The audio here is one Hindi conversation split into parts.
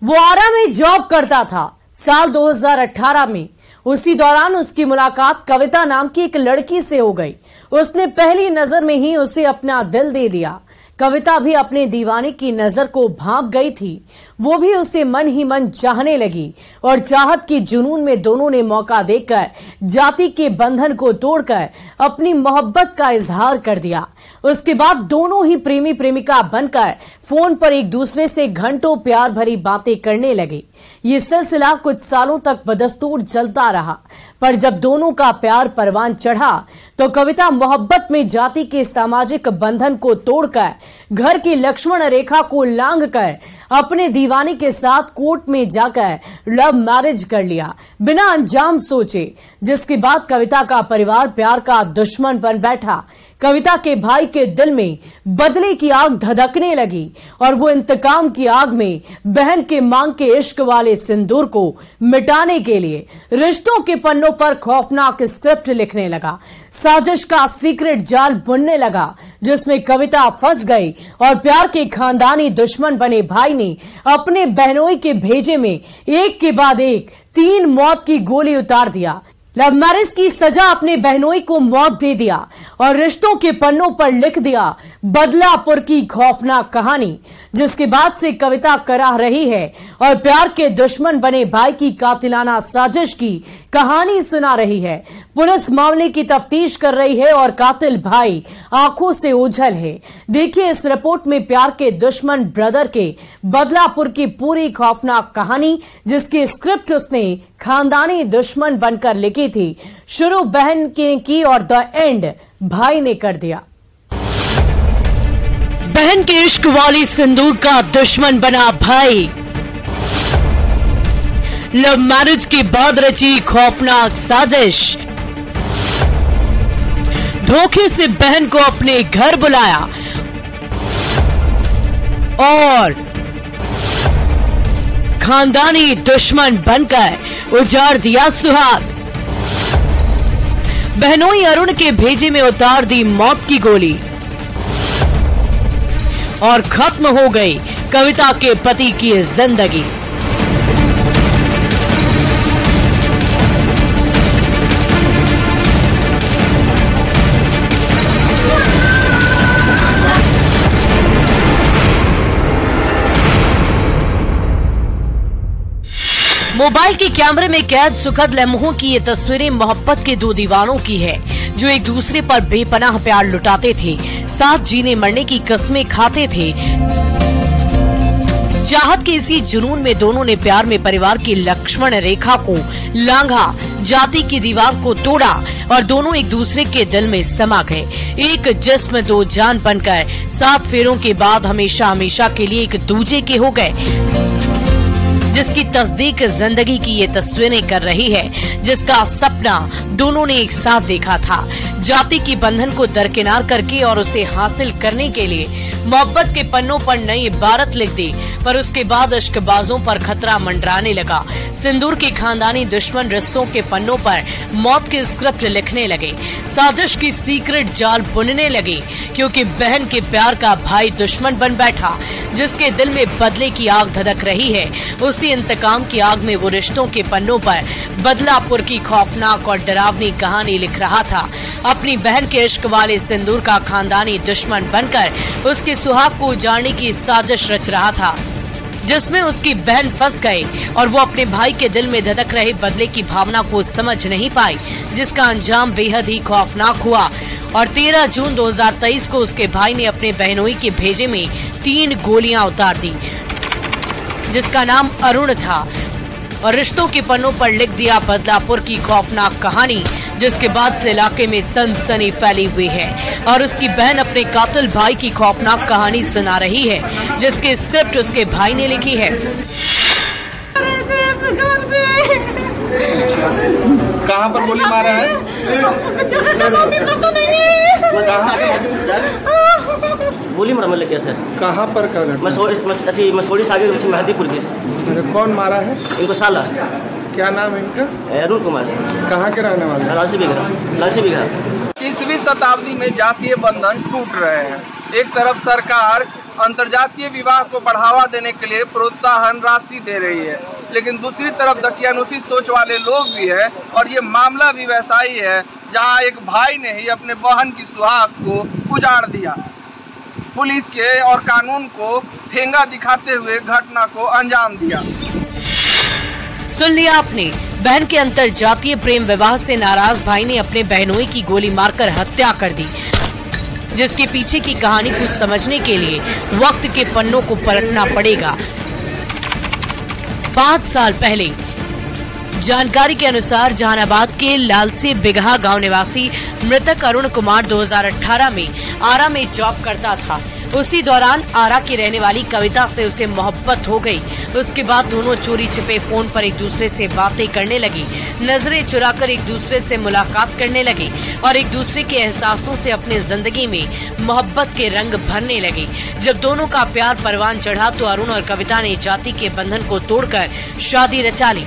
वो आरा में जॉब करता था साल 2018 में। उसी दौरान उसकी मुलाकात कविता नाम की एक लड़की से हो गई। उसने पहली नजर में ही उसे अपना दिल दे दिया। कविता भी अपने दीवाने की नजर को भांप गई थी। वो भी उसे मन ही मन चाहने लगी और चाहत की जुनून में दोनों ने मौका देकर जाति के बंधन को तोड़कर अपनी मोहब्बत का इजहार कर दिया। उसके बाद दोनों ही प्रेमी प्रेमिका बनकर फोन पर एक दूसरे से घंटों प्यार भरी बातें करने लगे। ये सिलसिला कुछ सालों तक बदस्तूर चलता रहा, पर जब दोनों का प्यार परवान चढ़ा तो कविता मोहब्बत में जाति के सामाजिक बंधन को तोड़कर घर की लक्ष्मण रेखा को लांघकर अपने दीवाने के साथ कोर्ट में जाकर लव मैरिज कर लिया बिना अंजाम सोचे, जिसके बाद कविता का परिवार प्यार का दुश्मन बन बैठा। कविता के भाई के दिल में बदले की आग धधकने लगी और वो इंतकाम की आग में बहन के मांग के इश्क वाले सिंदूर को मिटाने के लिए रिश्तों के पन्नों पर खौफनाक स्क्रिप्ट लिखने लगा। साजिश का सीक्रेट जाल बुनने लगा जिसमें कविता फंस गई और प्यार के खानदानी दुश्मन बने भाई ने अपने बहनोई के भेजे में एक के बाद एक 3 मौत की गोली उतार दिया। लव मैरिज की सजा अपने बहनोई को मौत दे दिया और रिश्तों के पन्नों पर लिख दिया बदलापुर की खौफनाक कहानी, जिसके बाद से कविता कराह रही है और प्यार के दुश्मन बने भाई की कातिलाना साजिश की कहानी सुना रही है। पुलिस मामले की तफ्तीश कर रही है और कातिल भाई आंखों से ओझल है। देखिए इस रिपोर्ट में प्यार के दुश्मन ब्रदर के बदलापुर की पूरी खौफनाक कहानी, जिसकी स्क्रिप्ट उसने खानदानी दुश्मन बनकर लिखी थी। शुरू बहन की और द एंड भाई ने कर दिया। बहन के इश्क वाली सिंदूर का दुश्मन बना भाई। लव मैरिज के बाद रची खौफनाक साजिश। धोखे से बहन को अपने घर बुलाया और खानदानी दुश्मन बनकर उजाड़ दिया सुहाग। बहनोई अरुण के भेजे में उतार दी मौत की गोली और खत्म हो गई कविता के पति की जिंदगी। मोबाइल के कैमरे में कैद सुखद लम्हों की ये तस्वीरें मोहब्बत के 2 दीवानों की है जो एक दूसरे पर बेपनाह प्यार लुटाते थे, साथ जीने मरने की कस्में खाते थे। चाहत के इसी जुनून में दोनों ने प्यार में परिवार की लक्ष्मण रेखा को लांघा, जाति की दीवार को तोड़ा और दोनों एक दूसरे के दिल में समा गए। एक जिस्म 2 जान बनकर 7 फेरों के बाद हमेशा हमेशा के लिए एक दूजे के हो गए, जिसकी तस्दीक जिंदगी की ये तस्वीरें कर रही है, जिसका सपना दोनों ने एक साथ देखा था। जाति की बंधन को दरकिनार करके और उसे हासिल करने के लिए मोहब्बत के पन्नों पर नई इबारत लिख दी, पर उसके बाद इश्कबाजों पर खतरा मंडराने लगा। सिंदूर के खानदानी दुश्मन रिश्तों के पन्नों पर मौत के स्क्रिप्ट लिखने लगे, साजिश की सीक्रेट जाल बुनने लगे, क्योंकि बहन के प्यार का भाई दुश्मन बन बैठा, जिसके दिल में बदले की आग धधक रही है। उसी इंतकाम की आग में वो रिश्तों के पन्नों पर बदलापुर की खौफनाक और डरावनी कहानी लिख रहा था। अपनी बहन के इश्क वाले सिंदूर का खानदानी दुश्मन बनकर उसके सुहाग को उजाड़ने की साजिश रच रहा था, जिसमें उसकी बहन फंस गई और वो अपने भाई के दिल में धधक रहे बदले की भावना को समझ नहीं पाई, जिसका अंजाम बेहद ही खौफनाक हुआ। और 13 जून 2023 को उसके भाई ने अपने बहनोई के भेजे में 3 गोलियां उतार दी, जिसका नाम अरुण था, और रिश्तों के पन्नों पर लिख दिया बदलापुर की खौफनाक कहानी, जिसके बाद से इलाके में सनसनी फैली हुई है और उसकी बहन अपने कातिल भाई की खौफनाक कहानी सुना रही है, जिसकी स्क्रिप्ट उसके भाई ने लिखी है। कहाँ पर गोली मारा है? गोली मारा मतलब क्या सर? कहाँ पर का घटना? मसौड़ी से आगे मेहदीपुर के। अरे कौन मारा है? इनको साला। क्या नाम है इनका? अरुण कुमार। कहाँ के रहने वाले? लालसी बिघा। 21वीं शताब्दी में जातीय बंधन टूट रहे हैं। एक तरफ सरकार अंतर्जातीय विवाह को बढ़ावा देने के लिए प्रोत्साहन राशि दे रही है, लेकिन दूसरी तरफ दकियानुसी सोच वाले लोग भी है और ये मामला भी वैसा ही है जहां एक भाई ने ही अपने बहन की सुहाग को उजाड़ दिया। पुलिस के और कानून को ठेंगा दिखाते हुए घटना को अंजाम दिया। सुन लिया आपने, बहन के अंतरजातीय प्रेम विवाह से नाराज भाई ने अपने बहनोई की गोली मारकर हत्या कर दी, जिसके पीछे की कहानी कुछ समझने के लिए वक्त के पन्नों को पलटना पड़ेगा। 5 साल पहले जानकारी के अनुसार जहानाबाद के लालसे बिगहा गांव निवासी मृतक अरुण कुमार 2018 में आरा में जॉब करता था। उसी दौरान आरा की रहने वाली कविता से उसे मोहब्बत हो गई। उसके बाद दोनों चोरी छिपे फोन पर एक दूसरे से बातें करने लगी, नजरें चुराकर एक दूसरे से मुलाकात करने लगे और एक दूसरे के एहसासों से अपनी जिंदगी में मोहब्बत के रंग भरने लगे। जब दोनों का प्यार परवान चढ़ा तो अरुण और कविता ने जाति के बंधन को तोड़कर शादी रचा ली।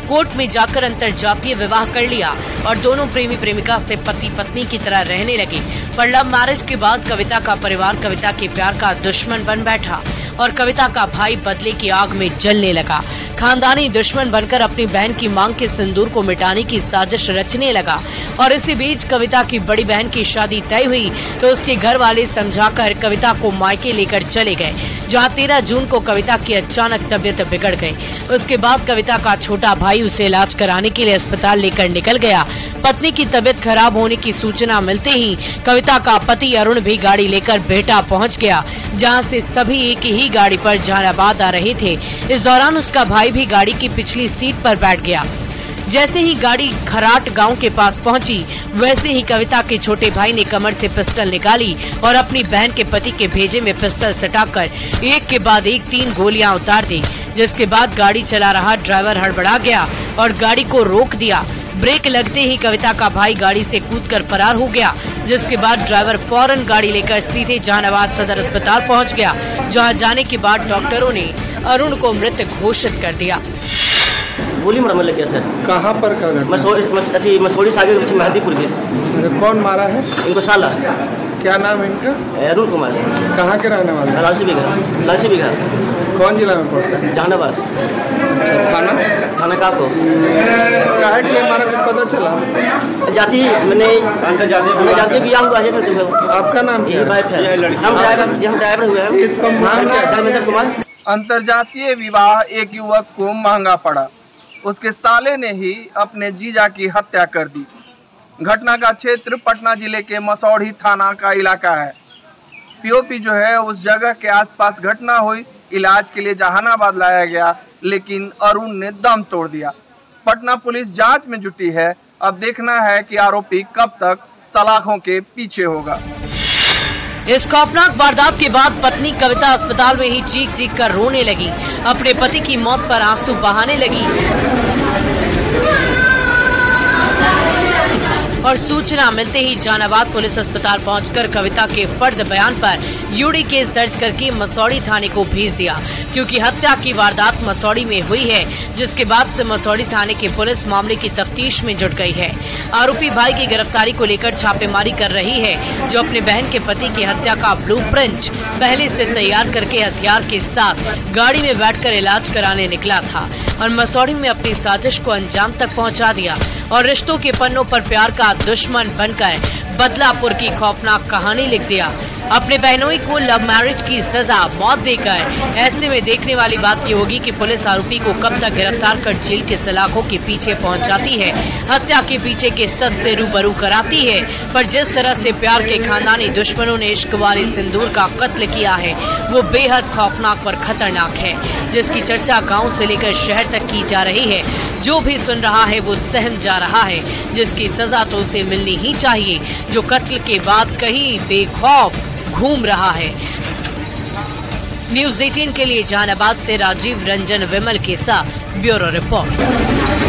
कोर्ट में जाकर अंतरजातीय विवाह कर लिया और दोनों प्रेमी प्रेमिका से पति पत्नी की तरह रहने लगे। पर लव मैरिज के बाद कविता का परिवार कविता के प्यार का दुश्मन बन बैठा और कविता का भाई बदले की आग में जलने लगा। खानदानी दुश्मन बनकर अपनी बहन की मांग के सिंदूर को मिटाने की साजिश रचने लगा और इसी बीच कविता की बड़ी बहन की शादी तय हुई तो उसके घर वाले समझाकर कविता को मायके लेकर चले गए, जहां 13 जून को कविता की अचानक तबीयत बिगड़ गई। उसके बाद कविता का छोटा भाई उसे इलाज कराने के लिए अस्पताल लेकर निकल गया। पत्नी की तबीयत खराब होने की सूचना मिलते ही कविता का पति अरुण भी गाड़ी लेकर बेटा पहुंच गया, जहां से सभी एक ही गाड़ी पर जहानाबाद आ रहे थे। इस दौरान उसका भाई भी गाड़ी की पिछली सीट पर बैठ गया। जैसे ही गाड़ी खराट गांव के पास पहुंची, वैसे ही कविता के छोटे भाई ने कमर से पिस्टल निकाली और अपनी बहन के पति के भेजे में पिस्टल सटाकर एक के बाद एक 3 गोलियां उतार दी, जिसके बाद गाड़ी चला रहा ड्राइवर हड़बड़ा गया और गाड़ी को रोक दिया। ब्रेक लगते ही कविता का भाई गाड़ी से कूदकर फरार हो गया, जिसके बाद ड्राइवर फौरन गाड़ी लेकर सीधे जहानाबाद सदर अस्पताल पहुंच गया, जहां जाने के बाद डॉक्टरों ने अरुण को मृत घोषित कर दिया। गोली मारा मतलब क्या सर? कहाँ पर का घटना? मसौड़ी से आगे मेहदीपुर के। कौन मारा है? इनको साला। क्या नाम है इनका? अरुण कुमार। कहाँ के रहने वाले? लालसे बिगहा। कौन जिला में पड़ता है? जहानाबाद। थाना काको। काहे के मारा कुछ पता चला? जाति मैंने अंतरजातीय बियाह हुआ है सर। आपका नाम क्या है? हम ड्राइवर हुए हैं। इसका नाम धर्मेंद्र कुमार। अंतरजातीय विवाह एक युवक को महंगा पड़ा। उसके साले ने ही अपने जीजा की हत्या कर दी। घटना का क्षेत्र पटना जिले के मसौड़ी थाना का इलाका है। पीओपी जो है उस जगह के आसपास घटना हुई। इलाज के लिए जहानाबाद लाया गया, लेकिन अरुण ने दम तोड़ दिया। पटना पुलिस जांच में जुटी है। अब देखना है कि आरोपी कब तक सलाखों के पीछे होगा। इस खौफनाक वारदात के बाद पत्नी कविता अस्पताल में ही चीख चीख कर रोने लगी, अपने पति की मौत पर आंसू बहाने लगी और सूचना मिलते ही जहानाबाद पुलिस अस्पताल पहुंचकर कविता के फर्द बयान पर यूडी केस दर्ज करके मसौड़ी थाने को भेज दिया, क्योंकि हत्या की वारदात मसौड़ी में हुई है, जिसके बाद से मसौड़ी थाने की पुलिस मामले की तफ्तीश में जुट गई है। आरोपी भाई की गिरफ्तारी को लेकर छापेमारी कर रही है, जो अपने बहन के पति की हत्या का ब्लूप्रिंट पहले से तैयार करके हथियार के साथ गाड़ी में बैठकर इलाज कराने निकला था और मसौड़ी में अपनी साजिश को अंजाम तक पहुंचा दिया और रिश्तों के पन्नों पर प्यार का दुश्मन बनकर बदलापुर की खौफनाक कहानी लिख दिया। अपने बहनोई को लव मैरिज की सजा मौत देकर। ऐसे में देखने वाली बात ये होगी कि पुलिस आरोपी को कब तक गिरफ्तार कर जेल के सलाखों के पीछे पहुंचाती है, हत्या के पीछे के सच से रूबरू कराती है। पर जिस तरह से प्यार के खानदानी दुश्मनों ने इश्क वाले सिंदूर का कत्ल किया है, वो बेहद खौफनाक और खतरनाक है, जिसकी चर्चा गाँव से लेकर शहर तक की जा रही है। जो भी सुन रहा है वो सहम जा रहा है, जिसकी सजा तो उसे मिलनी ही चाहिए, जो कत्ल के बाद कहीं बेखौफ घूम रहा है। न्यूज़ 18 के लिए जहानाबाद से राजीव रंजन विमल के साथ ब्यूरो रिपोर्ट।